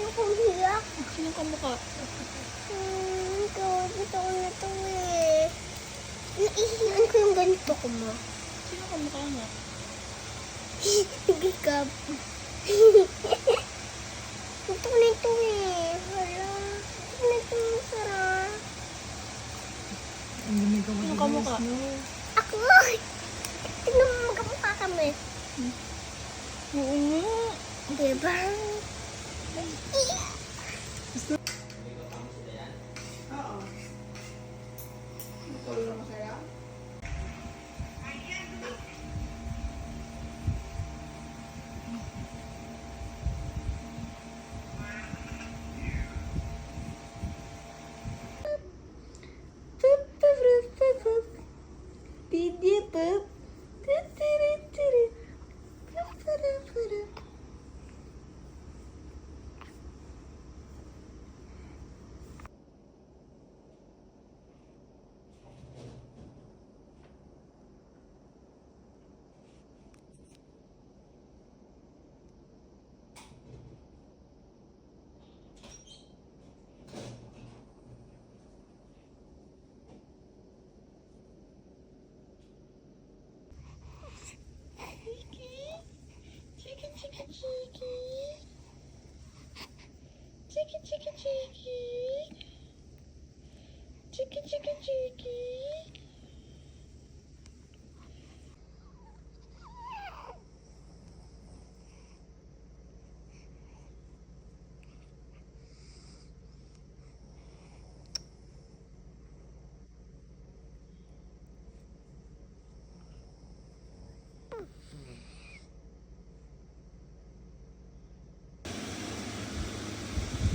Ayoko umiyak. Sino ka mukha? Ito na to eh. Naihiyan ko yung ganito ko mo. Sino ka mukha nga? Nagikap. Ito na ito eh. Hala. Ito na ito masarap. Ang lamig ka Sino ka mukha? Ako! Tignan mo magkamukha kami. Oo nga. Diba?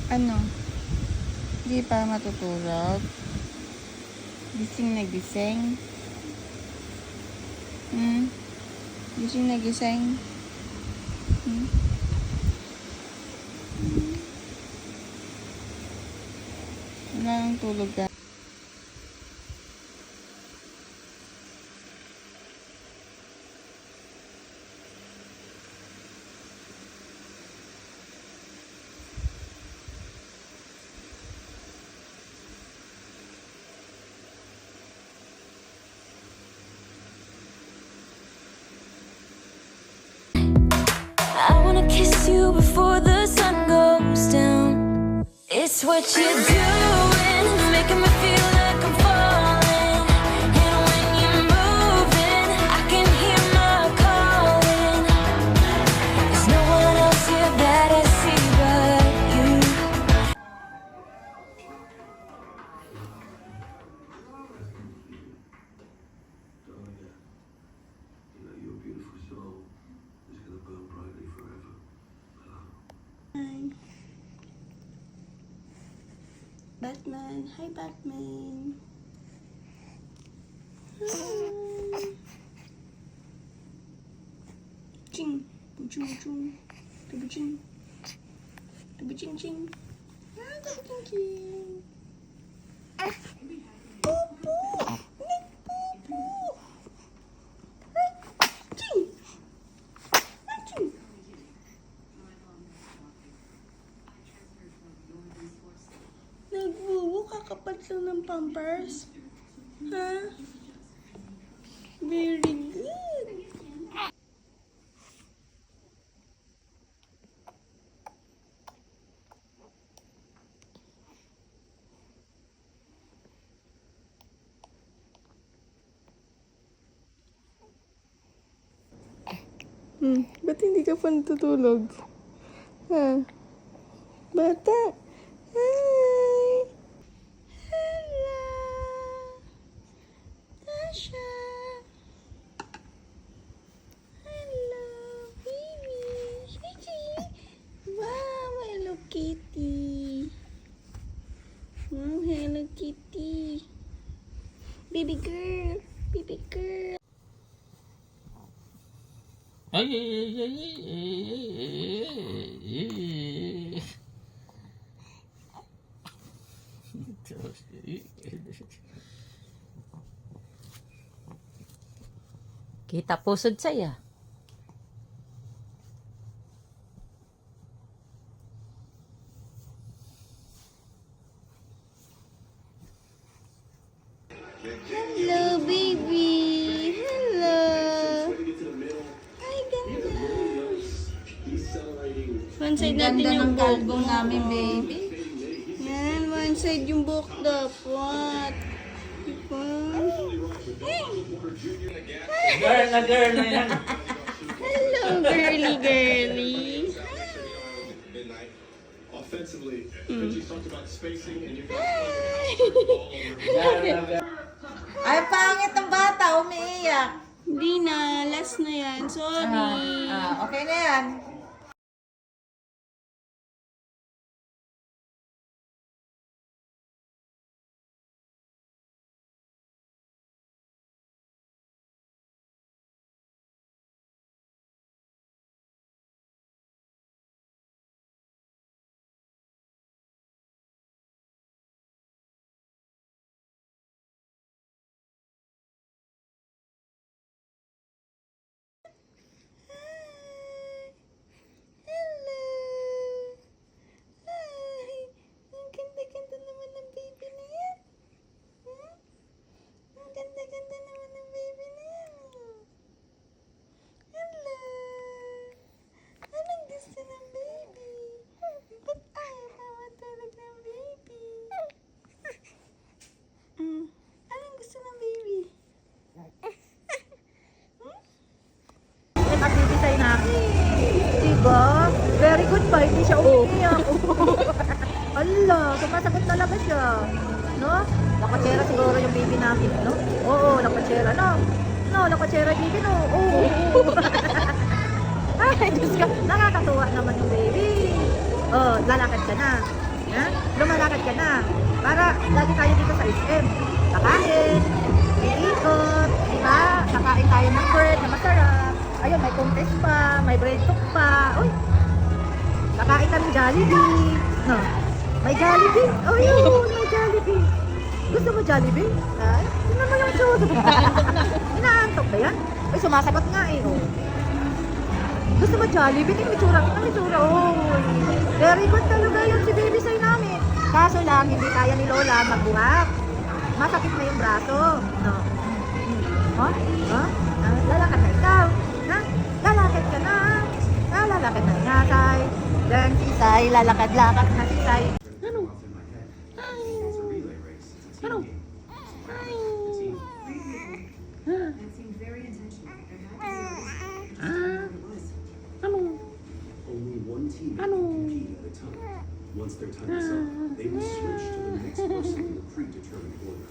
Ano? Hindi pa matutulog? Gising na gising? Gising na gising? Wala nang tulog ka. I wanna kiss you before the sun goes down. It's what you're doing, making me feel like I'm falling. And when you're moving, I can hear my calling. There's no one else here that I see but you. Your beautiful soul is gonna burn brightly forever. Batman. Hi, Batman. Hi. Ching. Ching. Ching. Ching. Ching. Ching. Ching. Ching. Ching. Nagbubo, kakapal lang ng pampers. Ha? Very good. Ba't hindi ka pa natutulog? Ha? Bata? Hi! Hello! Tasha! Hello, baby! Wow, Hello Kitty! Wow, Hello Kitty! Baby girl! Baby girl! Kita pusod saya. one side natin Ganda yung ng buhok kalbo mo. namin, baby. Yan, one side yung buhok dapat. Diba? Girl na yan. Hello, girly, girly. Offensively, Richie's talked about spacing, and you've got Girl na girl. Ay, pangit ng bata, umiiyak. Hindi na, last na yan. Sorry. Okay na yan. Hello. Ay, ang ganda-ganda naman ng baby na yan. Hmm? Ang ganda-ganda naman ng baby na yan. Hello. Anong gusto ng baby? Ba't ayaw ka matulog ng baby? Anong gusto ng baby? Nagbibigay namin. Diba? Very good pa, hindi siya umiiyak. Ala, sumasagot talaga siya. No? Nakatsera siguro yung baby namin, no? Oo, nakatsera, no? No, nakatsera baby, no? Oo. Ay, Diyos ka, nakakatuwa naman yung baby. Oh, lalakad ka na. Ha? Lumalakad ka na. Para lagi tayo dito sa SM. Kakain, iikot, diba? Kakain tayo ng bread na masarap. Ayun, may contest pa, may bread talk pa. Uy, kakain ka ng Jollibee. No, may Jollibee. Oh, yun, may Jollibee. Gusto mo Jollibee? Ay, tingnan mo yung show. Inaantok ba yan? Ay, sumasagot nga eh. Oh. Gusto mo Jollibee? Tingnan mo itsura. Tingnan mo itsura. Oh, very good talaga yun si baby say namin. Kaso lang, hindi kaya ni Lola magbuhat. Masakit na yung braso. No. Oh? Oh? Lalakad na ikaw. Ha? Lalakad ka na. Lalakad na yatay. Then si Sai, lalakad-lakad na si Sai. Ano? Ano? Ano? Only one team can compete at a time. Once their time is up, they will switch to the next person in the predetermined order.